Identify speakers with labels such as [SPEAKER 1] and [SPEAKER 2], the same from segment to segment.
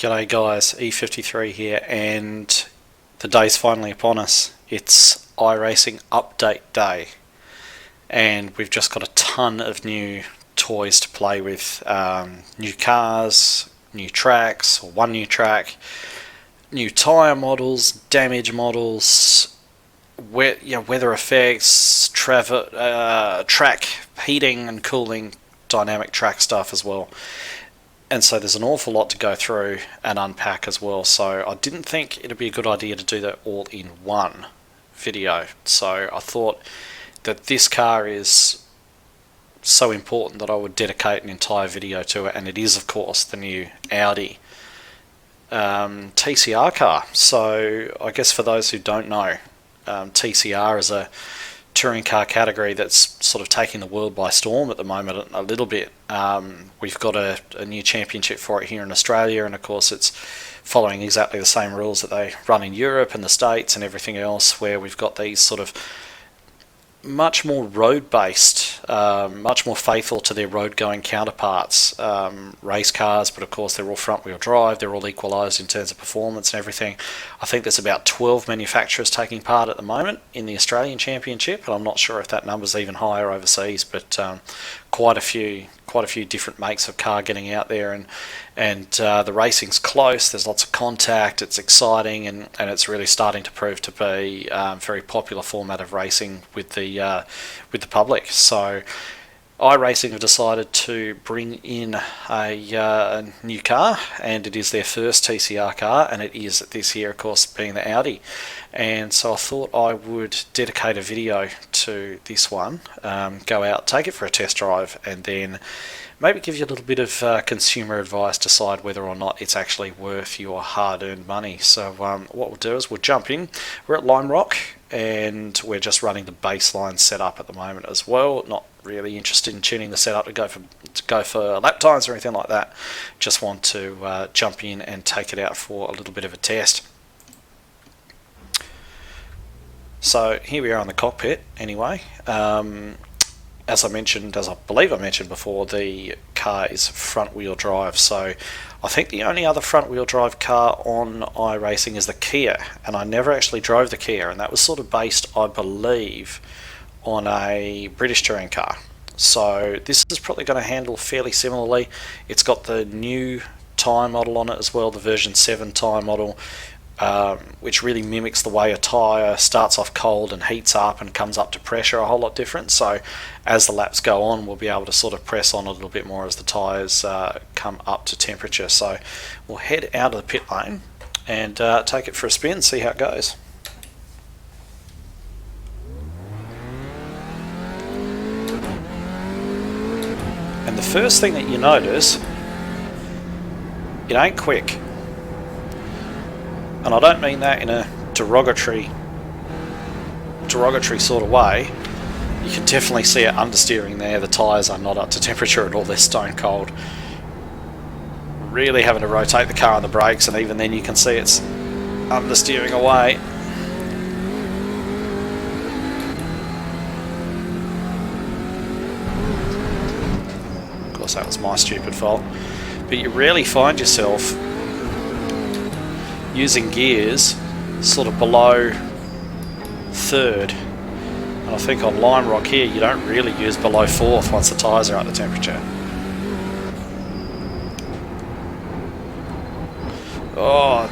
[SPEAKER 1] G'day guys, E53 here, and the day's finally upon us. It's iRacing update day, and we've just got a ton of new toys to play with. New cars, new tracks, or one new track, new tyre models, damage models, weather effects, track heating and cooling, dynamic track stuff as well. And so there's an awful lot to go through and unpack as well, so I didn't think it'd be a good idea to do that all in one video. So I thought that this car is so important that I would dedicate an entire video to it, and it is of course the new Audi TCR car. So I guess for those who don't know, TCR is a touring car category that's sort of taking the world by storm at the moment a little bit. We've got a new championship for it here in Australia, and of course it's following exactly the same rules that they run in Europe and the States and everything else, where we've got these sort of much more road-based, much more faithful to their road-going counterparts, race cars, but of course they're all front-wheel drive, they're all equalised in terms of performance and everything. I think there's about 12 manufacturers taking part at the moment in the Australian Championship, and I'm not sure if that number's even higher overseas, but quite a few different makes of car getting out there, and the racing's close, there's lots of contact, it's exciting, and it's really starting to prove to be a very popular format of racing with the public. So iRacing have decided to bring in a new car, and it is their first TCR car, and it is this year of course being the Audi. And so I thought I would dedicate a video to this one, go out, take it for a test drive, and then maybe give you a little bit of consumer advice, decide whether or not it's actually worth your hard-earned money. So what we'll do is we'll jump in. We're at Lime Rock, and we're just running the baseline setup at the moment as well. Not really interested in tuning the setup to go for lap times or anything like that. Just want to jump in and take it out for a little bit of a test. So here we are in the cockpit anyway. As I believe I mentioned before, the car is front wheel drive, so I think the only other front wheel drive car on iRacing is the Kia, and I never actually drove the Kia, and that was sort of based, I believe, on a British touring car. So this is probably going to handle fairly similarly. It's got the new tyre model on it as well, the version 7 tyre model, which really mimics the way a tyre starts off cold and heats up and comes up to pressure a whole lot different. So as the laps go on, we'll be able to sort of press on a little bit more as the tyres come up to temperature. So we'll head out of the pit lane and take it for a spin, see how it goes. And the first thing that you notice, it ain't quick. And I don't mean that in a derogatory sort of way. You can definitely see it understeering there. The tyres are not up to temperature at all, they're stone cold. Really having to rotate the car on the brakes, and even then you can see it's understeering away. Of course that was my stupid fault. But you rarely find yourself using gears sort of below third, and I think on Lime Rock here you don't really use below fourth once the tyres are at the temperature. Oh,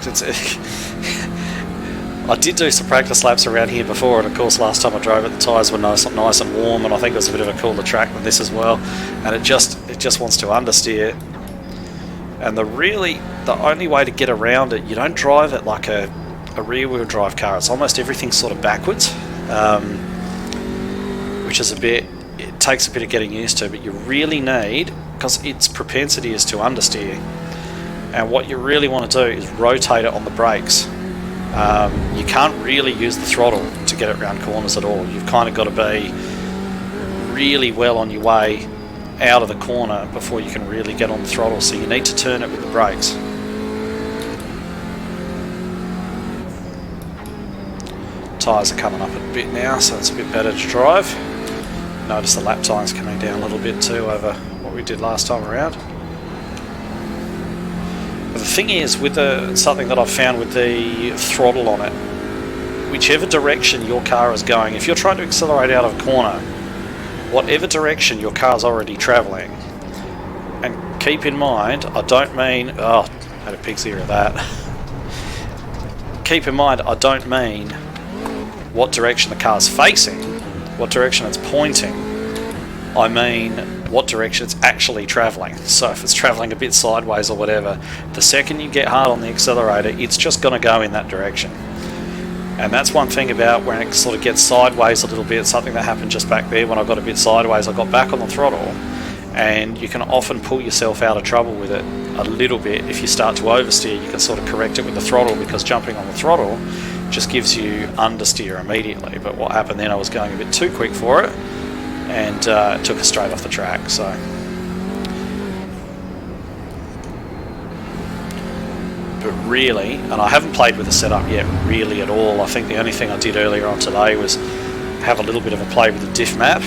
[SPEAKER 1] I did do some practice laps around here before, and of course last time I drove it the tyres were nice and warm, and I think it was a bit of a cooler track than this as well, and it just wants to understeer. And the only way to get around it, you don't drive it like a rear-wheel drive car. It's almost everything sort of backwards, which is it takes a bit of getting used to, but you really need, because its propensity is to understeer, and what you really want to do is rotate it on the brakes. You can't really use the throttle to get it around corners at all. You've kind of got to be really well on your way out of the corner before you can really get on the throttle, so you need to turn it with the brakes. Tyres are coming up a bit now, so it's a bit better to drive. Notice the lap times coming down a little bit too over what we did last time around. But the thing is, with something that I've found with the throttle on it, whichever direction your car is going, if you're trying to accelerate out of a corner, whatever direction your car's already travelling, and keep in mind, I don't mean, oh, I had a pig's ear of that. Keep in mind, I don't mean what direction the car's facing, what direction it's pointing. I mean what direction it's actually travelling. So if it's travelling a bit sideways or whatever, the second you get hard on the accelerator, it's just going to go in that direction. And that's one thing about when it sort of gets sideways a little bit, something that happened just back there when I got a bit sideways, I got back on the throttle, and you can often pull yourself out of trouble with it a little bit. If you start to oversteer, you can sort of correct it with the throttle, because jumping on the throttle just gives you understeer immediately. But what happened then, I was going a bit too quick for it, and it took us straight off the track. So but really, and I haven't played with the setup yet really at all. I think the only thing I did earlier on today was have a little bit of a play with the diff map,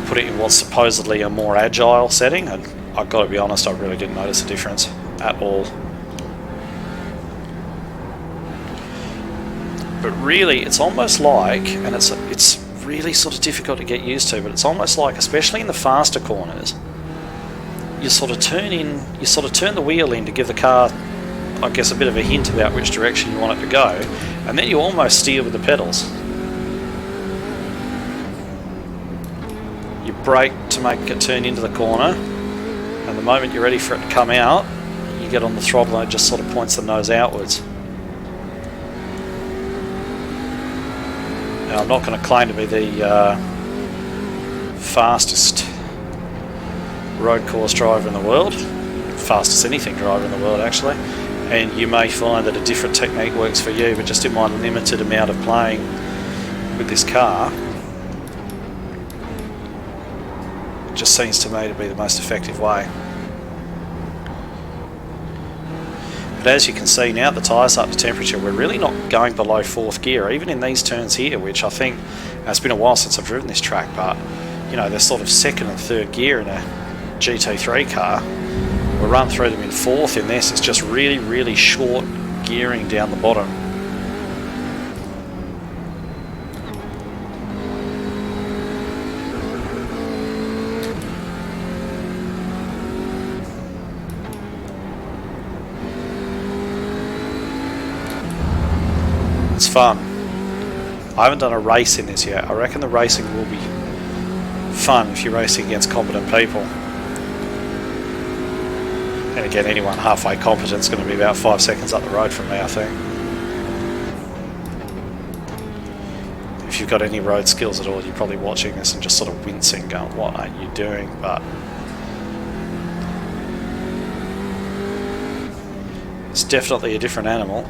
[SPEAKER 1] put it in what's supposedly a more agile setting, and I've got to be honest, I really didn't notice a difference at all. But really, it's almost like, and it's really sort of difficult to get used to, but it's almost like, especially in the faster corners, you sort of turn the wheel in to give the car, I guess, a bit of a hint about which direction you want it to go, and then you almost steer with the pedals. You brake to make it turn into the corner, and the moment you're ready for it to come out, you get on the throttle and it just sort of points the nose outwards. Now, I'm not going to claim to be the fastest road course driver in the world, fastest anything driver in the world actually, and you may find that a different technique works for you, but just in my limited amount of playing with this car, it just seems to me to be the most effective way. But as you can see now, the tyres up to temperature, we're really not going below fourth gear, even in these turns here, which I think, it's been a while since I've driven this track, but you know, they're sort of second and third gear in a GT3 car. We run through them in fourth in this. It's just really, really short gearing down the bottom. It's fun. I haven't done a race in this yet. I reckon the racing will be fun if you're racing against competent people. And again, anyone halfway competent is going to be about 5 seconds up the road from me, I think. If you've got any road skills at all, you're probably watching this and just sort of wincing, going, what are you doing? But it's definitely a different animal.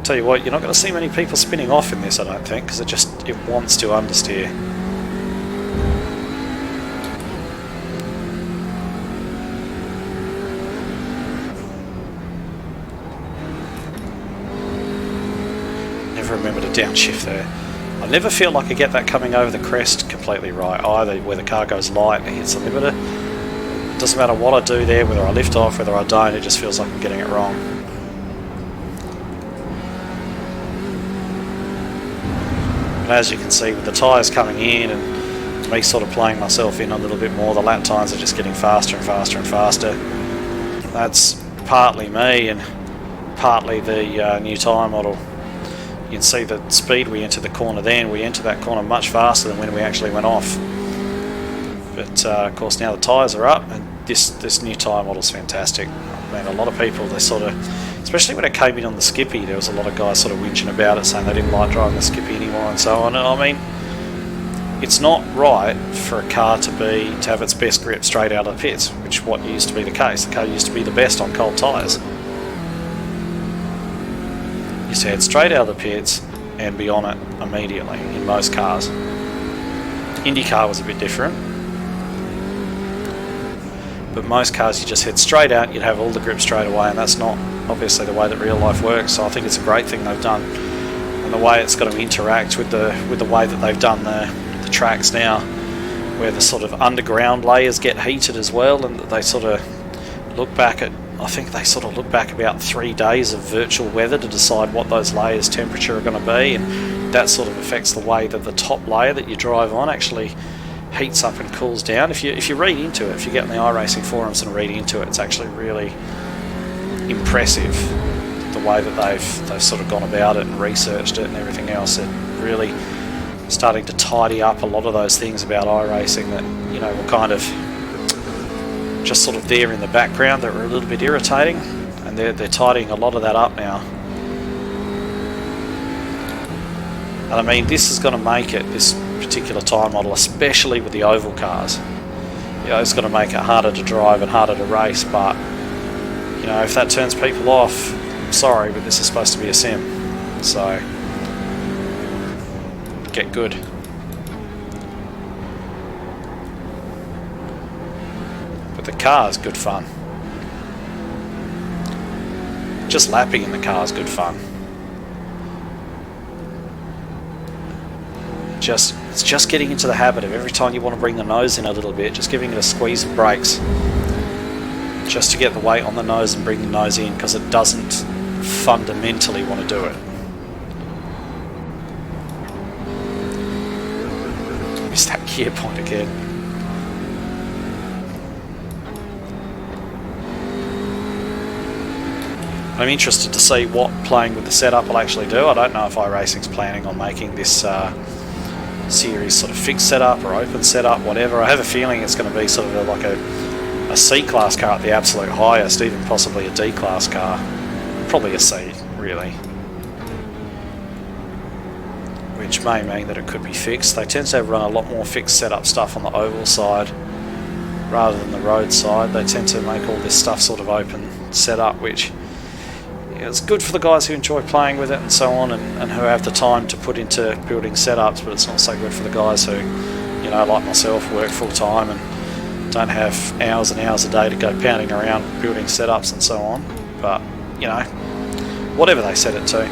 [SPEAKER 1] Tell you what, you're not going to see many people spinning off in this, I don't think, because it wants to understeer. Never remember to downshift there. I never feel like I get that coming over the crest completely right either, where the car goes light and it hits the limiter. It doesn't matter what I do there, whether I lift off, whether I don't, it just feels like I'm getting it wrong. As you can see, with the tyres coming in and me sort of playing myself in a little bit more, the lap times are just getting faster and faster and faster. That's partly me and partly the new tyre model. You can see the speed we entered the corner then. We entered that corner much faster than when we actually went off. But of course now the tyres are up, and this new tyre model is fantastic. I mean, a lot of people, they sort of, especially when it came in on the Skippy, there was a lot of guys sort of whinging about it, saying they didn't like driving the Skippy anymore and so on. And I mean, it's not right for a car to have its best grip straight out of the pits, which what used to be the case. The car used to be the best on cold tyres. Used to head straight out of the pits and be on it immediately in most cars. IndyCar was a bit different, but most cars you just head straight out, you'd have all the grip straight away, and that's not obviously the way that real life works. So I think it's a great thing they've done, and the way it's got to interact with the way that they've done the tracks now, where the sort of underground layers get heated as well, and they sort of look back at, I think they sort of look back about 3 days of virtual weather to decide what those layers' temperature are going to be, and that sort of affects the way that the top layer that you drive on actually heats up and cools down. If you read into it, if you get on the iRacing forums and read into it, it's actually really impressive the way that they've sort of gone about it and researched it and everything else. It really starting to tidy up a lot of those things about iRacing that, you know, were kind of just sort of there in the background that were a little bit irritating, and they're tidying a lot of that up now. And I mean, this is going to make it, this particular tyre model, especially with the oval cars, you know, it's going to make it harder to drive and harder to race. But, you know, if that turns people off, I'm sorry, but this is supposed to be a sim, so get good. But the car is good fun. Just lapping in the car is good fun. It's just getting into the habit of every time you want to bring the nose in a little bit, just giving it a squeeze of brakes, just to get the weight on the nose and bring the nose in, because it doesn't fundamentally want to do it. Missed that gear point again. I'm interested to see what playing with the setup will actually do. I don't know if iRacing's planning on making this series sort of fixed setup or open setup, whatever. I have a feeling it's going to be sort of like a C-class car at the absolute highest, even possibly a D-class car. Probably a C, really. Which may mean that it could be fixed. They tend to run a lot more fixed setup stuff on the oval side rather than the road side. They tend to make all this stuff sort of open setup, which, it's good for the guys who enjoy playing with it and so on, and who have the time to put into building setups, but it's not so good for the guys who, you know, like myself, work full time and don't have hours and hours a day to go pounding around building setups and so on. But, you know, whatever they set it to,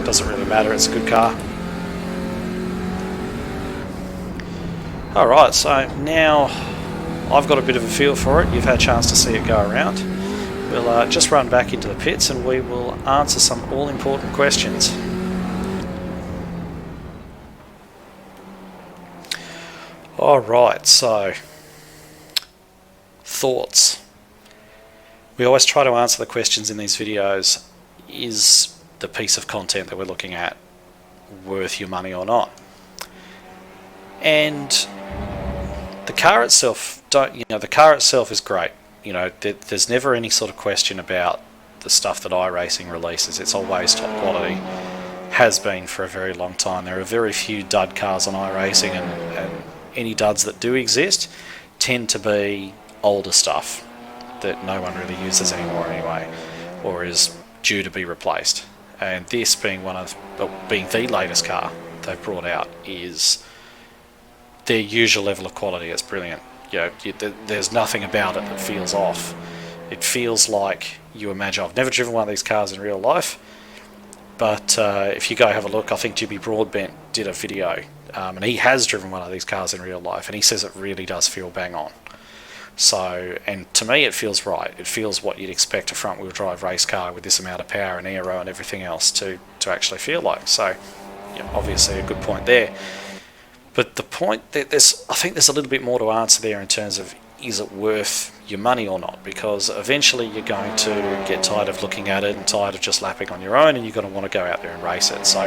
[SPEAKER 1] doesn't really matter, it's a good car. Alright, so now I've got a bit of a feel for it, you've had a chance to see it go around. We'll just run back into the pits and we will answer some all-important questions. Alright, so thoughts. We always try to answer the questions in these videos. Is the piece of content that we're looking at worth your money or not? And the car itself, the car itself is great. You know, there's never any sort of question about the stuff that iRacing releases. It's always top quality. Has been for a very long time. There are very few dud cars on iRacing, and any duds that do exist tend to be older stuff that no one really uses anymore anyway, or is due to be replaced. And this being being the latest car they've brought out is their usual level of quality. It's brilliant. You know, there's nothing about it that feels off. It feels like you imagine. I've never driven one of these cars in real life, but if you go have a look, I think Jimmy Broadbent did a video, and he has driven one of these cars in real life, and he says it really does feel bang on. So, and to me it feels right. It feels what you'd expect a front wheel drive race car with this amount of power and aero and everything else to actually feel like. So, yeah, obviously a good point there. But the point that I think there's a little bit more to answer there in terms of, is it worth your money or not? Because eventually you're going to get tired of looking at it and tired of just lapping on your own, and you're going to want to go out there and race it. So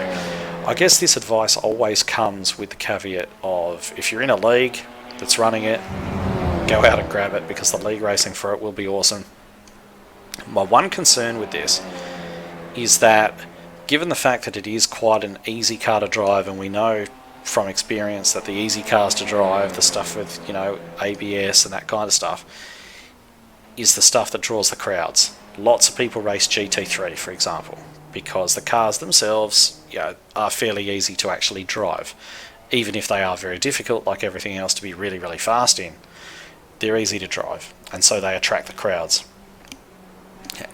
[SPEAKER 1] I guess this advice always comes with the caveat of, if you're in a league that's running it, go out and grab it, because the league racing for it will be awesome. My one concern with this is that, given the fact that it is quite an easy car to drive, and we know from experience that the easy cars to drive, the stuff with, you know, ABS and that kind of stuff, is the stuff that draws the crowds. Lots of people race GT3, for example, because the cars themselves, you know, are fairly easy to actually drive. Even if they are very difficult, like everything else, to be really, really fast in, they're easy to drive, and so they attract the crowds.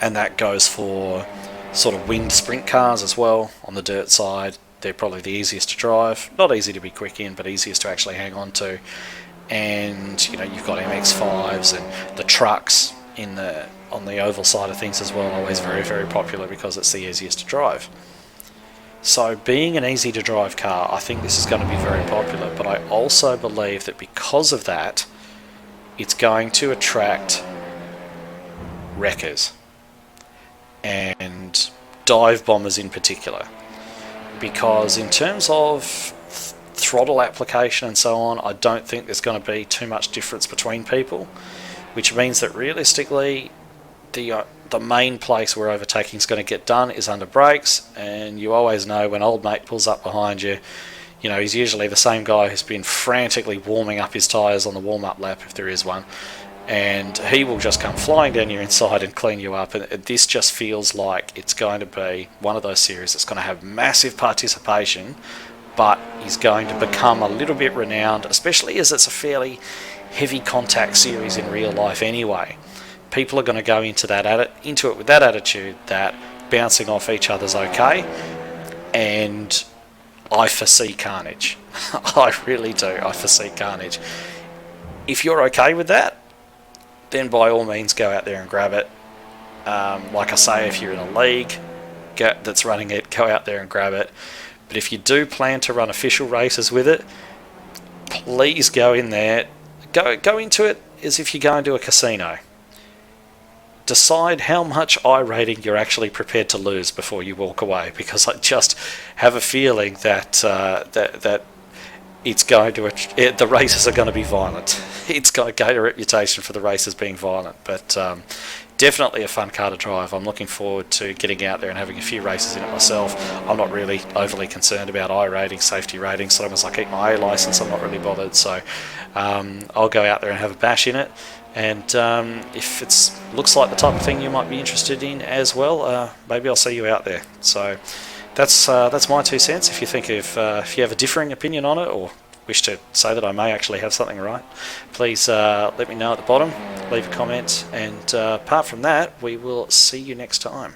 [SPEAKER 1] And that goes for sort of winged sprint cars as well. On the dirt side, they're probably the easiest to drive, not easy to be quick in, but easiest to actually hang on to. And, you know, you've got MX-5s and the trucks, on the oval side of things as well, always very, very popular because it's the easiest to drive. So being an easy to drive car, I think this is going to be very popular, but I also believe that because of that, it's going to attract wreckers and dive bombers in particular, because in terms of throttle application and so on, I don't think there's going to be too much difference between people, which means that realistically the main place where overtaking is going to get done is under brakes, and you always know when old mate pulls up behind you, you know, he's usually the same guy who's been frantically warming up his tyres on the warm-up lap, if there is one, and he will just come flying down your inside and clean you up. And this just feels like it's going to be one of those series that's going to have massive participation, but is going to become a little bit renowned, especially as it's a fairly heavy contact series in real life anyway. People are going to go into it with that attitude that bouncing off each other's okay, and I foresee carnage. I really do. I foresee carnage. If you're okay with that, then by all means go out there and grab it. Like I say, if you're in a league that's running it, go out there and grab it. But if you do plan to run official races with it, please go in there. Go into it as if you're going to a casino. Decide how much iRating you're actually prepared to lose before you walk away, because I just have a feeling that it's going to the races are going to be violent. It's got a gain a reputation for the races being violent, but definitely a fun car to drive. I'm looking forward to getting out there and having a few races in it myself. I'm not really overly concerned about iRating, safety ratings, so long as I keep my A license, I'm not really bothered. So I'll go out there and have a bash in it. And if it looks like the type of thing you might be interested in as well, maybe I'll see you out there. So that's my 2 cents. If you think if you have a differing opinion on it, or wish to say that I may actually have something right, please let me know at the bottom, leave a comment, and apart from that, we will see you next time.